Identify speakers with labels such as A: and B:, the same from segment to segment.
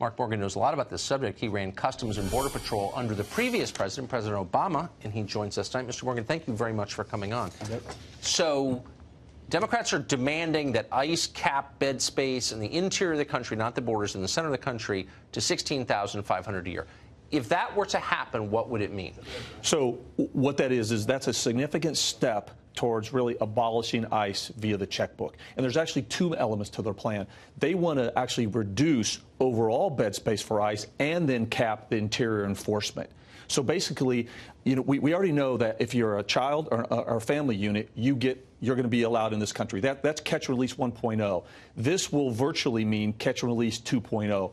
A: Mark Morgan knows a lot about this subject. He ran Customs and Border Patrol under the previous president, President Obama, and he joins us tonight. Mr. Morgan, thank you very much for coming on. So Democrats are demanding that ICE cap bed space in the interior of the country, not the borders, in the center of the country, to 16,500 a year. If that were to happen, what would it mean?
B: So what that is that's a significant step towards really abolishing ICE via the checkbook. And there's actually two elements to their plan. They want to actually reduce overall bed space for ICE and then cap the interior enforcement. So basically, we already know that if you're a child or a family unit, you're going to be allowed in this country. That's catch and release 1.0. This will virtually mean catch and release 2.0.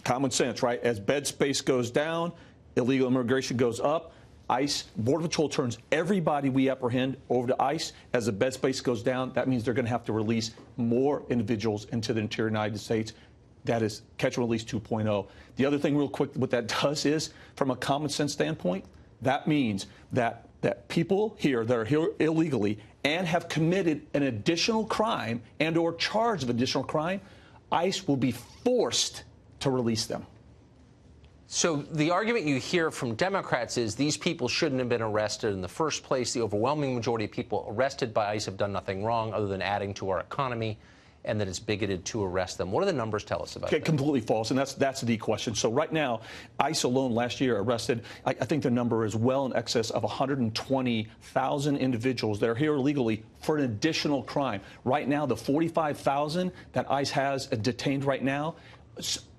B: Common sense, right? As bed space goes down, illegal immigration goes up. ICE, Border Patrol turns everybody we apprehend over to ICE. As the bed space goes down, that means they're going to have to release more individuals into the interior United States. That is catch and release 2.0. The other thing real quick, what that does is, from a common sense standpoint, that means that people here that are here illegally and have committed an additional crime and or charge of additional crime, ICE will be forced to release them.
A: So the argument you hear from Democrats is these people shouldn't have been arrested in the first place. The overwhelming majority of people arrested by ICE have done nothing wrong other than adding to our economy, and that it's bigoted to arrest them. What do the numbers tell us about that?
B: Completely false, and that's the question. So right now, ICE alone last year arrested, I think the number is well in excess of 120,000 individuals that are here illegally for an additional crime. Right now, the 45,000 that ICE has detained right now,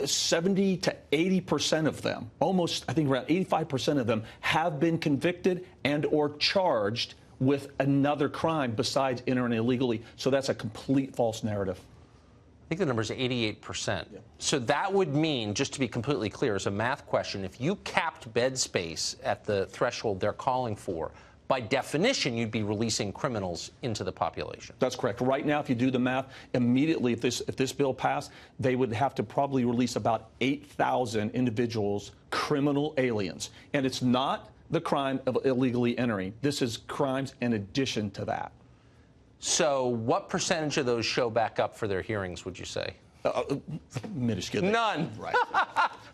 B: 70 to 80% of them, almost, I think around 85% of them, have been convicted and or charged with another crime besides entering illegally. So that's a complete false narrative.
A: I think the number is 88%. Yeah. So that would mean, just to be completely clear, as a math question, if you capped bed space at the threshold they're calling for, by definition, you'd be releasing criminals into the population.
B: That's correct. Right now, if you do the math, immediately, if this bill passed, they would have to probably release about 8,000 individuals, criminal aliens. And it's not the crime of illegally entering. This is crimes in addition to that.
A: So what percentage of those show back up for their hearings, would you say?
B: Minuscule.
A: None. Right.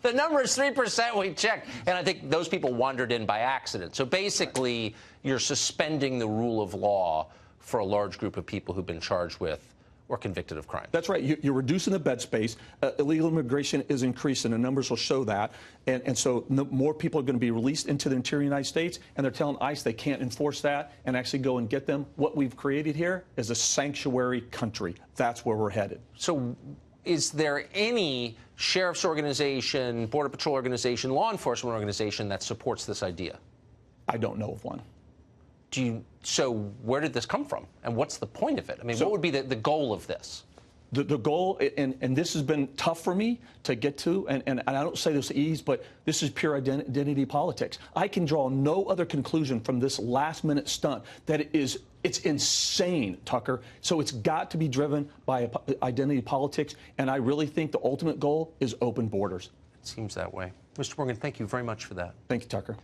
A: The number is 3%, we checked. And I think those people wandered in by accident. So basically, you're suspending the rule of law for a large group of people who've been charged with or convicted of crime.
B: That's right. You're reducing the bed space. Illegal immigration is increasing. The numbers will show that. And so more people are going to be released into the interior United States, and they're telling ICE they can't enforce that and actually go and get them. What we've created here is a sanctuary country. That's where we're headed.
A: So is there any sheriff's organization, border patrol organization, law enforcement organization that supports this idea?
B: I don't know of one.
A: So where did this come from, and what's the point of it? I mean, what would be the goal of this?
B: The goal, and this has been tough for me to get to, and I don't say this with ease, but this is pure identity politics. I can draw no other conclusion from this last-minute stunt that it's insane, Tucker. So it's got to be driven by identity politics, and I really think the ultimate goal is open borders.
A: It seems that way. Mr. Morgan, thank you very much for that.
B: Thank you, Tucker.